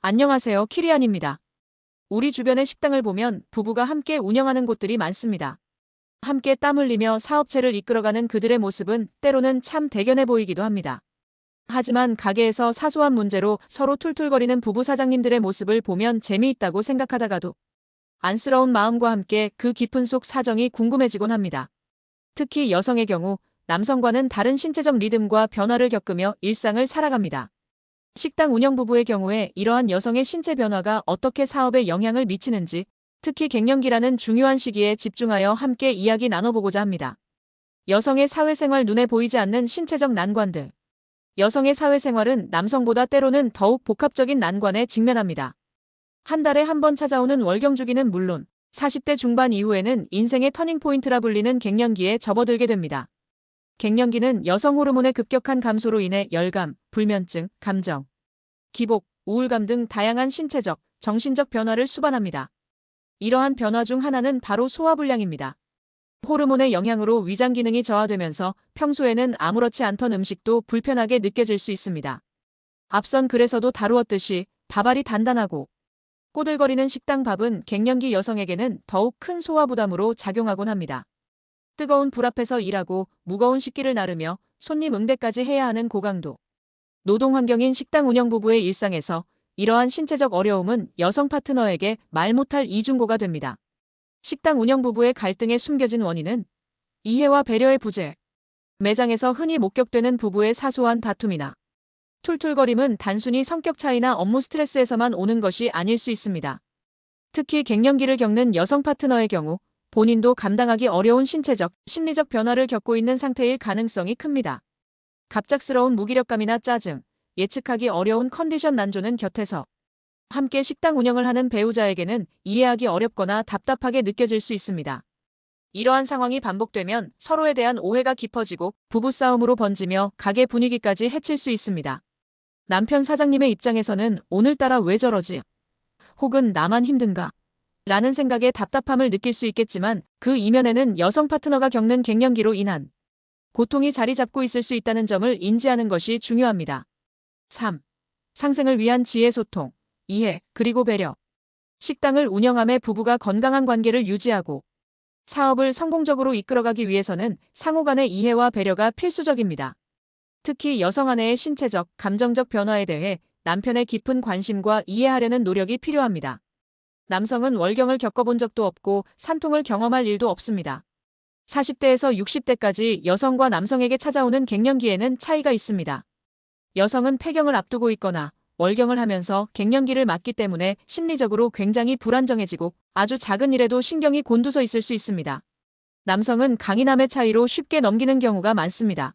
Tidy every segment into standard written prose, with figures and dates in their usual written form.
안녕하세요, 키리안입니다. 우리 주변의 식당을 보면 부부가 함께 운영하는 곳들이 많습니다. 함께 땀 흘리며 사업체를 이끌어가는 그들의 모습은 때로는 참 대견해 보이기도 합니다. 하지만 가게에서 사소한 문제로 서로 툴툴거리는 부부 사장님들의 모습을 보면 재미있다고 생각하다가도 안쓰러운 마음과 함께 그 깊은 속 사정이 궁금해지곤 합니다. 특히 여성의 경우 남성과는 다른 신체적 리듬과 변화를 겪으며 일상을 살아갑니다. 식당 운영 부부의 경우에 이러한 여성의 신체 변화가 어떻게 사업에 영향을 미치는지, 특히 갱년기라는 중요한 시기에 집중하여 함께 이야기 나눠보고자 합니다. 여성의 사회생활 눈에 보이지 않는 신체적 난관들. 여성의 사회생활은 남성보다 때로는 더욱 복합적인 난관에 직면합니다. 한 달에 한 번 찾아오는 월경주기는 물론 40대 중반 이후에는 인생의 터닝포인트라 불리는 갱년기에 접어들게 됩니다. 갱년기는 여성 호르몬의 급격한 감소로 인해 열감, 불면증, 감정, 기복, 우울감 등 다양한 신체적, 정신적 변화를 수반합니다. 이러한 변화 중 하나는 바로 소화불량입니다. 호르몬의 영향으로 위장 기능이 저하되면서 평소에는 아무렇지 않던 음식도 불편하게 느껴질 수 있습니다. 앞선 글에서도 다루었듯이 밥알이 단단하고 꼬들거리는 식당 밥은 갱년기 여성에게는 더욱 큰 소화 부담으로 작용하곤 합니다. 뜨거운 불 앞에서 일하고 무거운 식기를 나르며 손님 응대까지 해야 하는 고강도 노동 환경인 식당 운영 부부의 일상에서 이러한 신체적 어려움은 여성 파트너에게 말 못할 이중고가 됩니다. 식당 운영 부부의 갈등에 숨겨진 원인은 이해와 배려의 부재, 매장에서 흔히 목격되는 부부의 사소한 다툼이나 툴툴거림은 단순히 성격 차이나 업무 스트레스에서만 오는 것이 아닐 수 있습니다. 특히 갱년기를 겪는 여성 파트너의 경우 본인도 감당하기 어려운 신체적, 심리적 변화를 겪고 있는 상태일 가능성이 큽니다. 갑작스러운 무기력감이나 짜증, 예측하기 어려운 컨디션 난조는 곁에서 함께 식당 운영을 하는 배우자에게는 이해하기 어렵거나 답답하게 느껴질 수 있습니다. 이러한 상황이 반복되면 서로에 대한 오해가 깊어지고 부부싸움으로 번지며 가게 분위기까지 해칠 수 있습니다. 남편 사장님의 입장에서는 오늘따라 왜 저러지? 혹은 나만 힘든가? 라는 생각에 답답함을 느낄 수 있겠지만 그 이면에는 여성 파트너가 겪는 갱년기로 인한 고통이 자리 잡고 있을 수 있다는 점을 인지하는 것이 중요합니다. 3. 상생을 위한 지혜 소통, 이해, 그리고 배려. 식당을 운영함에 부부가 건강한 관계를 유지하고 사업을 성공적으로 이끌어가기 위해서는 상호 간의 이해와 배려가 필수적입니다. 특히 여성 아내의 신체적, 감정적 변화에 대해 남편의 깊은 관심과 이해하려는 노력이 필요합니다. 남성은 월경을 겪어본 적도 없고 산통을 경험할 일도 없습니다. 40대에서 60대까지 여성과 남성에게 찾아오는 갱년기에는 차이가 있습니다. 여성은 폐경을 앞두고 있거나 월경을 하면서 갱년기를 맞기 때문에 심리적으로 굉장히 불안정해지고 아주 작은 일에도 신경이 곤두서 있을 수 있습니다. 남성은 강인함의 차이로 쉽게 넘기는 경우가 많습니다.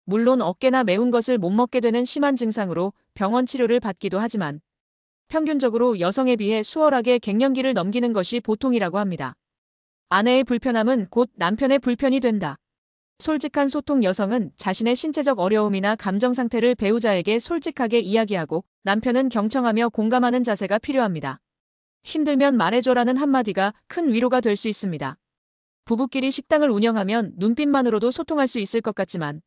물론 어깨나 매운 것을 못 먹게 되는 심한 증상으로 병원 치료를 받기도 하지만 평균적으로 여성에 비해 수월하게 갱년기를 넘기는 것이 보통이라고 합니다. 아내의 불편함은 곧 남편의 불편이 된다. 솔직한 소통. 여성은 자신의 신체적 어려움이나 감정 상태를 배우자에게 솔직하게 이야기하고 남편은 경청하며 공감하는 자세가 필요합니다. 힘들면 말해줘라는 한마디가 큰 위로가 될 수 있습니다. 부부끼리 식당을 운영하면 눈빛만으로도 소통할 수 있을 것 같지만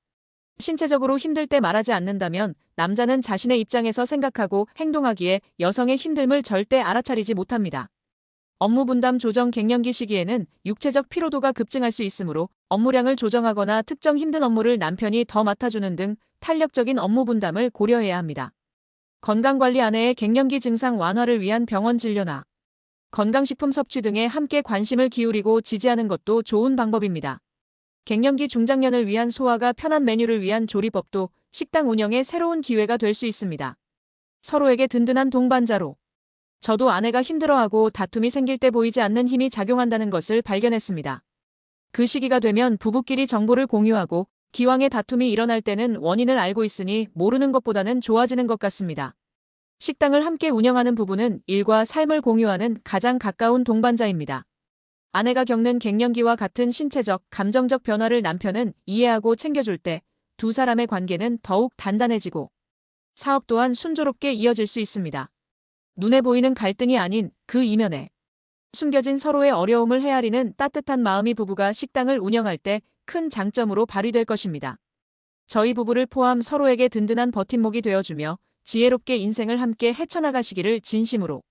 신체적으로 힘들 때 말하지 않는다면 남자는 자신의 입장에서 생각하고 행동하기에 여성의 힘듦을 절대 알아차리지 못합니다. 업무 분담 조정. 갱년기 시기에는 육체적 피로도가 급증할 수 있으므로 업무량을 조정하거나 특정 힘든 업무를 남편이 더 맡아주는 등 탄력적인 업무 분담을 고려해야 합니다. 건강관리. 아내의 갱년기 증상 완화를 위한 병원 진료나 건강식품 섭취 등에 함께 관심을 기울이고 지지하는 것도 좋은 방법입니다. 갱년기 중장년을 위한 소화가 편한 메뉴를 위한 조리법도 식당 운영의 새로운 기회가 될 수 있습니다. 서로에게 든든한 동반자로. 저도 아내가 힘들어하고 다툼이 생길 때 보이지 않는 힘이 작용한다는 것을 발견했습니다. 그 시기가 되면 부부끼리 정보를 공유하고 기왕에 다툼이 일어날 때는 원인을 알고 있으니 모르는 것보다는 좋아지는 것 같습니다. 식당을 함께 운영하는 부부는 일과 삶을 공유하는 가장 가까운 동반자입니다. 아내가 겪는 갱년기와 같은 신체적, 감정적 변화를 남편은 이해하고 챙겨줄 때 두 사람의 관계는 더욱 단단해지고 사업 또한 순조롭게 이어질 수 있습니다. 눈에 보이는 갈등이 아닌 그 이면에 숨겨진 서로의 어려움을 헤아리는 따뜻한 마음이 부부가 식당을 운영할 때 큰 장점으로 발휘될 것입니다. 저희 부부를 포함 서로에게 든든한 버팀목이 되어주며 지혜롭게 인생을 함께 헤쳐나가시기를 진심으로